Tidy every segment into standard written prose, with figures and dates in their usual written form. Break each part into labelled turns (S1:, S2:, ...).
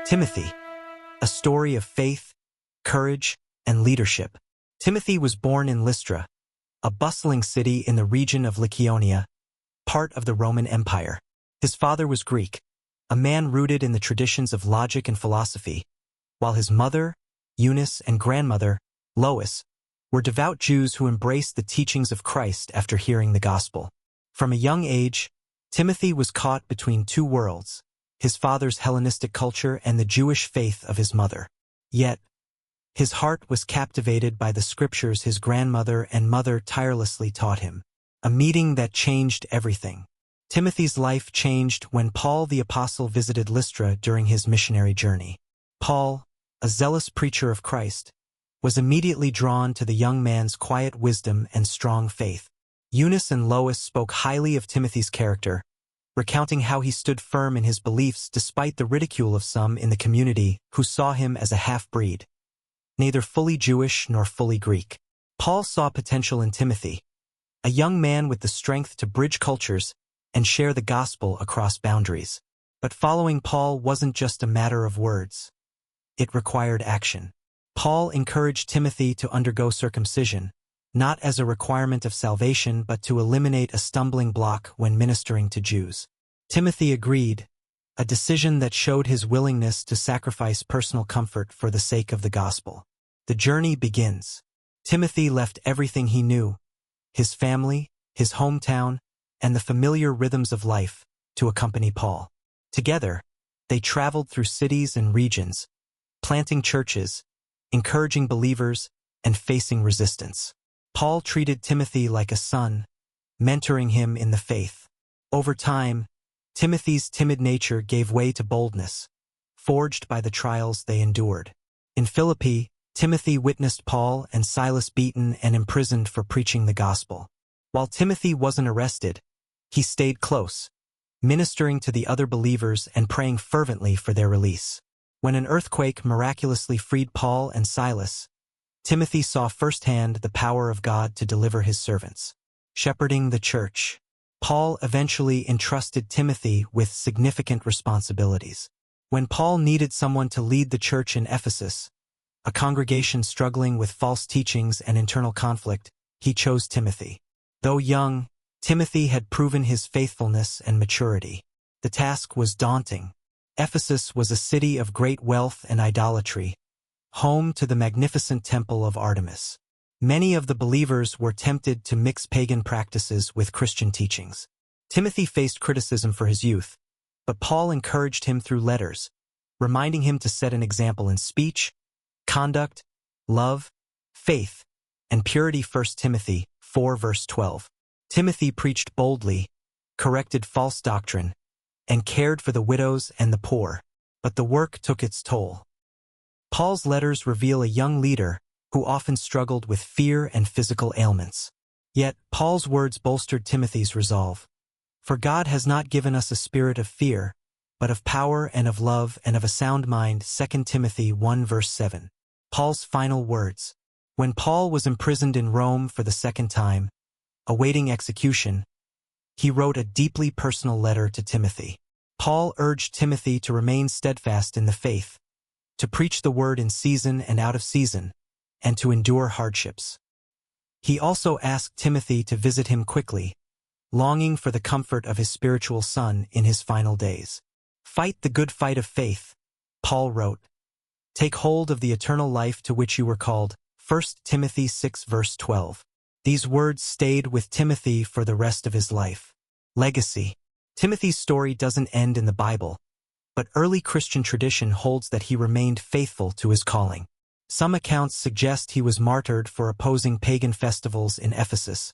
S1: Timothy, a story of faith, courage, and leadership. Timothy was born in Lystra, a bustling city in the region of Lycaonia, part of the Roman Empire. His father was Greek, a man rooted in the traditions of logic and philosophy, while his mother, Eunice, and grandmother, Lois, were devout Jews who embraced the teachings of Christ after hearing the gospel. From a young age, Timothy was caught between two worlds, his father's Hellenistic culture and the Jewish faith of his mother. Yet, his heart was captivated by the scriptures his grandmother and mother tirelessly taught him, a meeting that changed everything. Timothy's life changed when Paul the Apostle visited Lystra during his missionary journey. Paul, a zealous preacher of Christ, was immediately drawn to the young man's quiet wisdom and strong faith. Eunice and Lois spoke highly of Timothy's character, recounting how he stood firm in his beliefs despite the ridicule of some in the community who saw him as a half-breed, neither fully Jewish nor fully Greek. Paul saw potential in Timothy, a young man with the strength to bridge cultures and share the gospel across boundaries. But following Paul wasn't just a matter of words. It required action. Paul encouraged Timothy to undergo circumcision, not as a requirement of salvation but to eliminate a stumbling block when ministering to Jews. Timothy agreed, a decision that showed his willingness to sacrifice personal comfort for the sake of the gospel. The journey begins. Timothy left everything he knew, his family, his hometown, and the familiar rhythms of life, to accompany Paul. Together, they traveled through cities and regions, planting churches, encouraging believers, and facing resistance. Paul treated Timothy like a son, mentoring him in the faith. Over time, Timothy's timid nature gave way to boldness, forged by the trials they endured. In Philippi, Timothy witnessed Paul and Silas beaten and imprisoned for preaching the gospel. While Timothy wasn't arrested, he stayed close, ministering to the other believers and praying fervently for their release. When an earthquake miraculously freed Paul and Silas, Timothy saw firsthand the power of God to deliver his servants. Shepherding the church. Paul eventually entrusted Timothy with significant responsibilities. When Paul needed someone to lead the church in Ephesus, a congregation struggling with false teachings and internal conflict, he chose Timothy. Though young, Timothy had proven his faithfulness and maturity. The task was daunting. Ephesus was a city of great wealth and idolatry, home to the magnificent temple of Artemis. Many of the believers were tempted to mix pagan practices with Christian teachings. Timothy faced criticism for his youth, but Paul encouraged him through letters, reminding him to set an example in speech, conduct, love, faith, and purity. 1 Timothy 4 verse 12. Timothy preached boldly, corrected false doctrine, and cared for the widows and the poor, but the work took its toll. Paul's letters reveal a young leader who often struggled with fear and physical ailments. Yet, Paul's words bolstered Timothy's resolve. For God has not given us a spirit of fear, but of power and of love and of a sound mind. 2 Timothy 1 verse 7. Paul's final words. When Paul was imprisoned in Rome for the second time, awaiting execution, he wrote a deeply personal letter to Timothy. Paul urged Timothy to remain steadfast in the faith, to preach the word in season and out of season, and to endure hardships. He also asked Timothy to visit him quickly, longing for the comfort of his spiritual son in his final days. Fight the good fight of faith, Paul wrote. Take hold of the eternal life to which you were called. 1 Timothy 6 verse 12. These words stayed with Timothy for the rest of his life. Legacy. Timothy's story doesn't end in the Bible, but early Christian tradition holds that he remained faithful to his calling. Some accounts suggest he was martyred for opposing pagan festivals in Ephesus,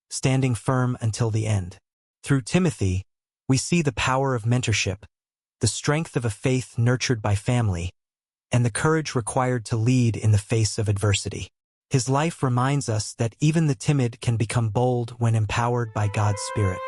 S1: standing firm until the end. Through Timothy, we see the power of mentorship, the strength of a faith nurtured by family, and the courage required to lead in the face of adversity. His life reminds us that even the timid can become bold when empowered by God's Spirit.